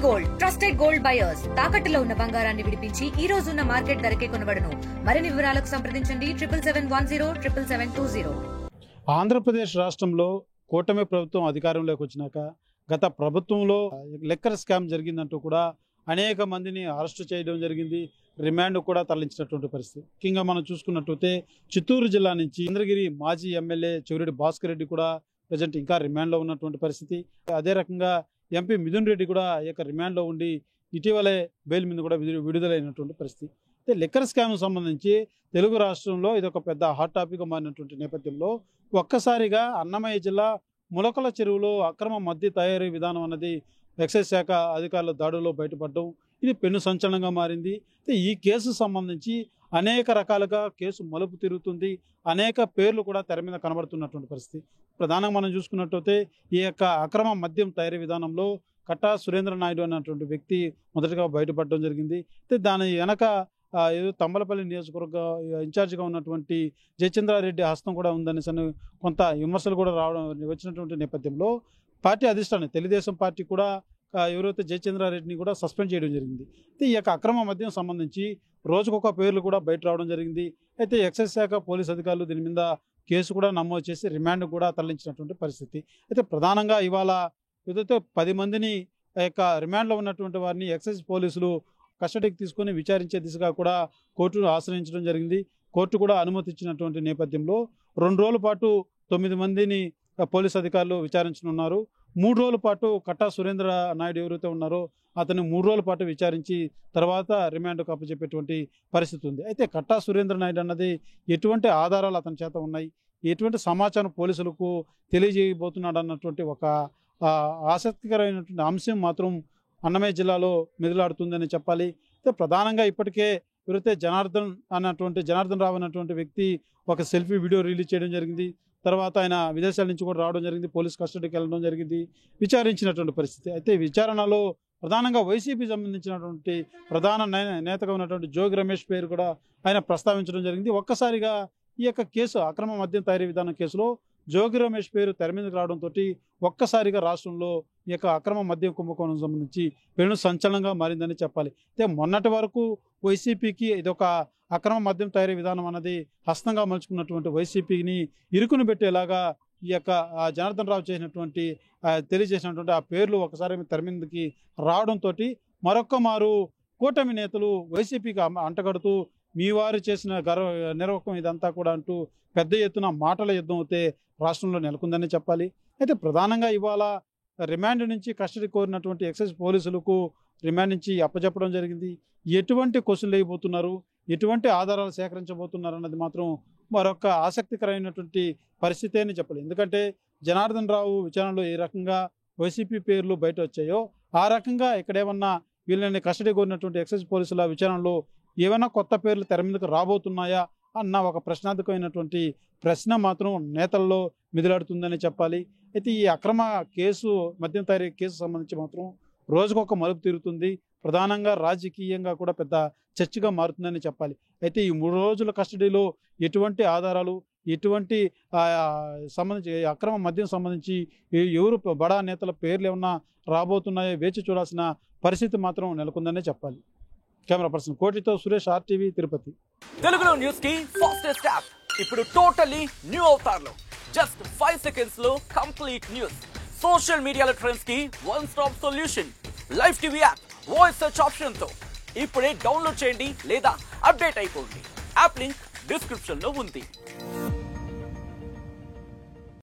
Gold trusted gold buyers తాకట్టులో ఉన్న బంగారాన్ని విడిపించి ఈ రోజు ఉన్న మార్కెట్ ధరకే కొనబడును. మరిన్ని వివరాలకు సంప్రదించండి 7771077720. ఆంధ్రప్రదేశ్ రాష్ట్రంలో కూటమి ప్రభుత్వం అధికారంలోకి వచ్చినాక గత ప్రభుత్వంలో లెక్కర్ స్కామ్ జరిగిందంటూ కూడా అనేక మందిని అరెస్టు చేయడం జరిగింది. రిమాండ్ కూడా తరలించినటువంటి పరిస్థితి. ముఖ్యంగా మనం చూసుకున్నట్లయితే చిత్తూరు జిల్లా నుంచి చంద్రగిరి మాజీ ఎమ్మెల్యే చెవిరెడ్డి భాస్కర్ రెడ్డి కూడా ప్రజెంట్ ఇంకా రిమాండ్లో ఉన్నటువంటి పరిస్థితి. అదే రకంగా ఎంపీ మిథున్ రెడ్డి కూడా రిమాండ్లో ఉండి ఇటీవలే బెయిల్ మీద కూడా విడుదలైనటువంటి పరిస్థితి. అయితే లిక్కర్ స్కామ్ సంబంధించి తెలుగు రాష్ట్రంలో ఇది ఒక పెద్ద హాట్ టాపిక్గా మారినటువంటి నేపథ్యంలో ఒక్కసారిగా అన్నమయ్య జిల్లా ములకల చెరువులో అక్రమ మద్య తయారీ విధానం అన్నది ఎక్సైజ్ శాఖ అధికారుల దాడుల్లో బయటపడడం ఇది పెను సంచలనంగా మారింది. ఈ కేసు సంబంధించి అనేక రకాలుగా కేసు మలుపు తిరుగుతుంది. అనేక పేర్లు కూడా తెర మీద కనబడుతున్నటువంటి పరిస్థితి. ప్రధానంగా మనం చూసుకున్నట్లయితే ఈ యొక్క అక్రమ మద్యం తయారీ విధానంలో కట్టా సురేంద్ర నాయుడు అన్నటువంటి వ్యక్తి మొదటగా బయటపడడం జరిగింది. అయితే దాని వెనక ఏదో తంబలపల్లి నియోజకవర్గ ఇన్ఛార్జిగా ఉన్నటువంటి జయచంద్రారెడ్డి హస్తం కూడా ఉందని కొంత విమర్శలు కూడా వచ్చినటువంటి నేపథ్యంలో పార్టీ అధిష్టానం తెలుగుదేశం పార్టీ కూడా ఎవరైతే జయచంద్రారెడ్డిని కూడా సస్పెండ్ చేయడం జరిగింది. అయితే ఈ యొక్క అక్రమ మద్యం సంబంధించి రోజుకొక పేర్లు కూడా బయట రావడం జరిగింది. అయితే ఎక్సైజ్ శాఖ పోలీస్ అధికారులు దీని మీద కేసు కూడా నమోదు చేసి రిమాండ్ కూడా తరలించినటువంటి పరిస్థితి. అయితే ప్రధానంగా ఇవాళ ఏదైతే 10 మందిని యొక్క రిమాండ్లో ఉన్నటువంటి వారిని ఎక్సైజ్ పోలీసులు కస్టడీకి తీసుకొని విచారించే దిశగా కూడా కోర్టును ఆశ్రయించడం జరిగింది. కోర్టు కూడా అనుమతి ఇచ్చినటువంటి నేపథ్యంలో 2 రోజుల పాటు 9 మందిని పోలీస్ అధికారులు విచారించనున్నారు. 3 రోజుల పాటు కట్టా సురేంద్ర నాయుడు ఎవరైతే ఉన్నారో అతన్ని 3 రోజుల పాటు విచారించి తర్వాత రిమాండ్కు అప్పచెప్పేటువంటి పరిస్థితి ఉంది. అయితే కట్టా సురేంద్ర నాయుడు అన్నది ఎటువంటి ఆధారాలు అతని చేత ఉన్నాయి, ఎటువంటి సమాచారం పోలీసులకు తెలియజేయబోతున్నాడు అన్నటువంటి ఒక ఆసక్తికరమైనటువంటి అంశం మాత్రం అన్నమయ్య జిల్లాలో మెదులాడుతుందని చెప్పాలి. అయితే ప్రధానంగా ఇప్పటికే ఎవరైతే జనార్దన్ రావు అన్నటువంటి వ్యక్తి ఒక సెల్ఫీ వీడియో రిలీజ్ చేయడం జరిగింది. తర్వాత ఆయన విదేశాల నుంచి కూడా రావడం జరిగింది, పోలీస్ కస్టడీకి వెళ్ళడం జరిగింది, విచారించినటువంటి పరిస్థితి. అయితే విచారణలో ప్రధానంగా వైసీపీ సంబంధించినటువంటి ప్రధాన నేతగా ఉన్నటువంటి జోగి రమేష్ పేరు కూడా ఆయన ప్రస్తావించడం జరిగింది. ఒక్కసారిగా ఈ యొక్క కేసు అక్రమ మద్యం తయారీ విధానం కేసులో జోగి రమేష్ పేరు తెర మీదకి రావడంతో ఒక్కసారిగా రాష్ట్రంలో ఈ యొక్క అక్రమ మద్యం కుంభకోణం సంబంధించి పెను సంచలనంగా మారిందని చెప్పాలి. అయితే మొన్నటి వరకు వైసీపీకి ఇదొక అక్రమ మద్యం తయారీ విధానం అన్నది హస్తంగా మలుచుకున్నటువంటి వైసీపీని ఇరుకును పెట్టేలాగా ఈ యొక్క జనార్దన్ రావు తెలియజేసినటువంటి ఆ పేర్లు ఒకసారి తెర మీదకి రావడంతో మరొక్క మారు కూటమి నేతలు వైసీపీకి అంటగడుతూ మీ వారు చేసిన నిర్వహకం ఇదంతా కూడా అంటూ పెద్ద ఎత్తున మాటల యుద్ధం అయితే రాష్ట్రంలో నెలకొందని చెప్పాలి. అయితే ప్రధానంగా ఇవాళ రిమాండ్ నుంచి కస్టడీ కోరినటువంటి ఎక్సైజ్ పోలీసులకు రిమాండ్ నుంచి అప్పచెప్పడం జరిగింది. ఎటువంటి క్వశ్చన్లు వేయబోతున్నారు, ఎటువంటి ఆధారాలు సేకరించబోతున్నారు అన్నది మాత్రం మరొక ఆసక్తికరమైనటువంటి పరిస్థితి అని చెప్పాలి. ఎందుకంటే జనార్దన్ రావు విచారణలో ఏ రకంగా వైసీపీ పేర్లు బయట వచ్చాయో ఆ రకంగా ఇక్కడేమన్నా వీళ్ళని కస్టడీ కోరినటువంటి ఎక్సైజ్ పోలీసుల విచారణలో ఏమైనా కొత్త పేర్లు తెర మీదకు రాబోతున్నాయా అన్న ఒక ప్రశ్నార్థకమైనటువంటి ప్రశ్న మాత్రం నేతల్లో మెదులాడుతుందని చెప్పాలి. అయితే ఈ అక్రమ మద్యం తయారీ కేసు సంబంధించి మాత్రం రోజుకొక మలుపు తిరుగుతుంది. ప్రధానంగా రాజకీయంగా కూడా పెద్ద చర్చగా మారుతుందని చెప్పాలి. అయితే ఈ 3 రోజుల కస్టడీలో ఎటువంటి ఆధారాలు, ఎటువంటి అక్రమ మద్యం సంబంధించి ఎవరు బడా నేతల పేర్లు ఏమన్నా రాబోతున్నాయో వేచి చూడాల్సిన పరిస్థితి మాత్రం నెలకొందనే చెప్పాలి. కెమెరా పర్సన్ కోటితో సురేష్, RTV, తిరుపతి. తెలుగులో న్యూస్ కి ఫాస్టెస్ట్ యాప్ ఇప్పుడు టోటల్లీ న్యూ అవతార్లో జస్ట్ 5 సెకండ్స్ లో కంప్లీట్ న్యూస్, సోషల్ మీడియాలో ట్రెండ్స్ కి one stop solution, live TV app voice search option తో ఇప్పుడే డౌన్లోడ్ చేయండి లేదా అప్డేట్ అయిపోండి. యాప్ లింక్ డిస్క్రిప్షన్ లో ఉంది.